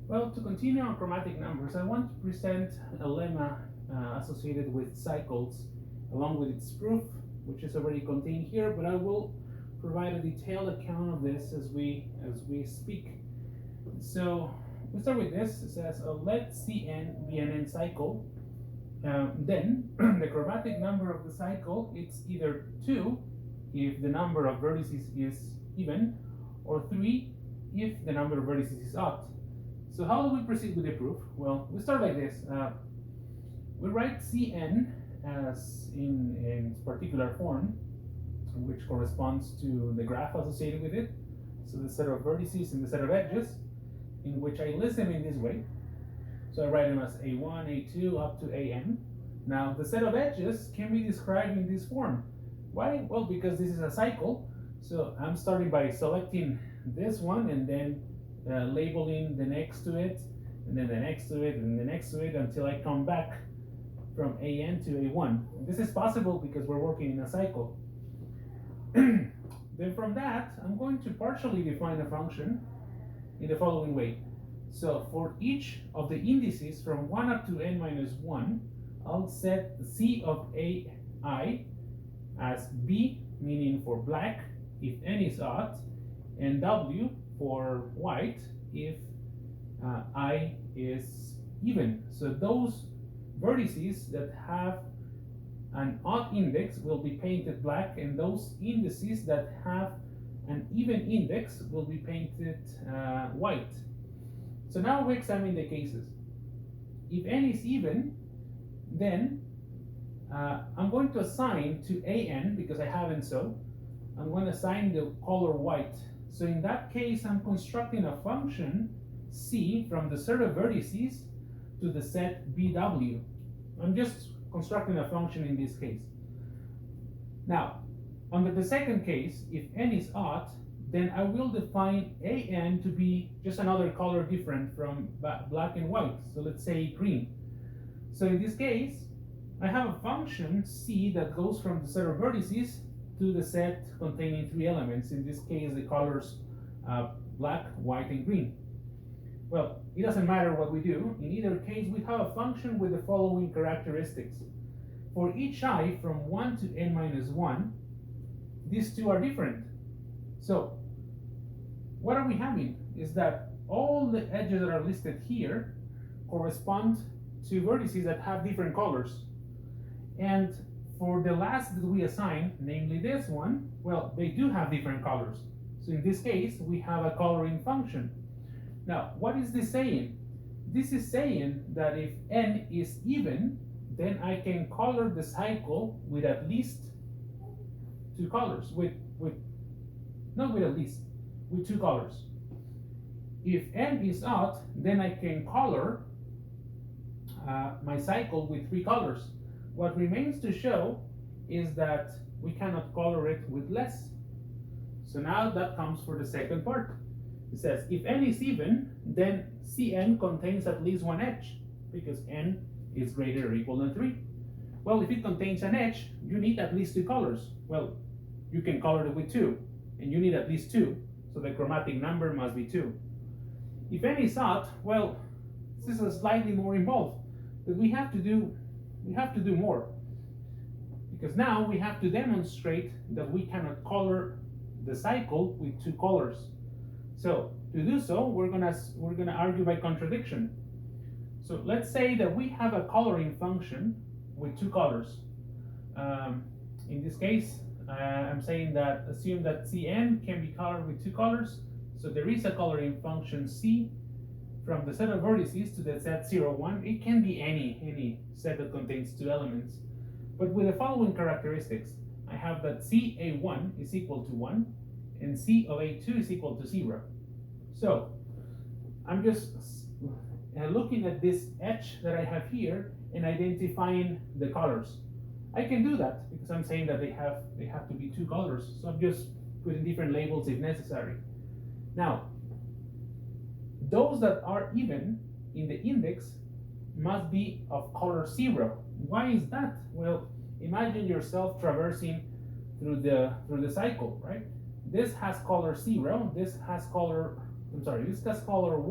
Well, to continue on chromatic numbers, I want to present a lemma associated with cycles along with its proof, which is already contained here, but I will provide a detailed account of this as we speak. So we start with this. It says let Cn be an n cycle. Then the chromatic number of the cycle, it's either 2 if the number of vertices is even, or 3 if the number of vertices is odd. So how do we proceed with the proof? Well, we start like this. We write Cn as in particular form, which corresponds to the graph associated with it. So the set of vertices and the set of edges, in which I list them in this way. So I write them as A1, A2, up to An. Now the set of edges can be described in this form. Why? Well, because this is a cycle. So I'm starting by selecting this one and then labeling the next to it, and then the next to it, and the next to it, until I come back from An to A1. This is possible because we're working in a cycle. Then from that, I'm going to partially define a function in the following way. So for each of the indices from 1 up to n minus 1, I'll set C of AI as B, meaning for black, if n is odd, and W for white if I is even. So those vertices that have an odd index will be painted black, and those indices that have an even index will be painted white. So now we examine the cases. If n is even, then I'm going to assign to An, because I haven't so, I'm going to assign the color white. So in that case, I'm constructing a function C from the set of vertices to the set BW. I'm just constructing a function in this case. Now, under the second case, if n is odd, then I will define An to be just another color different from black and white. So let's say green. So in this case, I have a function C that goes from the set of vertices to the set containing 3 elements. In this case, the colors black, white, and green. Well, it doesn't matter what we do. In either case, we have a function with the following characteristics. For each I from 1 to n minus 1, these two are different. So what are we having is that all the edges that are listed here correspond to vertices that have different colors. And for the last that we assign, namely this one, well, they do have different colors. So in this case, we have a coloring function. Now, what is this saying? This is saying that if n is even, then I can color the cycle with at least 2 colors, not with at least, with 2 colors. If n is odd, then I can color my cycle with 3 colors. What remains to show is that we cannot color it with less. So now that comes for the second part. It says if n is even, then Cn contains at least one edge, because n is greater or equal than 3. Well, if it contains an edge, you need at least 2 colors. Well, you can color it with 2, and you need at least 2, so the chromatic number must be 2. If n is odd, well, this is slightly more involved, but we have to do more, because now we have to demonstrate that we cannot color the cycle with 2 colors. So to do so, we're gonna argue by contradiction. So let's say that we have a coloring function with 2 colors. In this case, I'm saying that assume that Cn can be colored with 2 colors. So there is a coloring function C from the set of vertices to the set 0, 1. It can be any set that contains 2 elements. But with the following characteristics, I have that CA1 is equal to 1 and C of A2 is equal to 0. So I'm just looking at this edge that I have here and identifying the colors. I can do that because I'm saying that they have to be 2 colors. So I'm just putting different labels if necessary. Now, those that are even in the index must be of color 0. Why is that? Well, imagine yourself traversing through the cycle, right? This has color 0, this has color 1.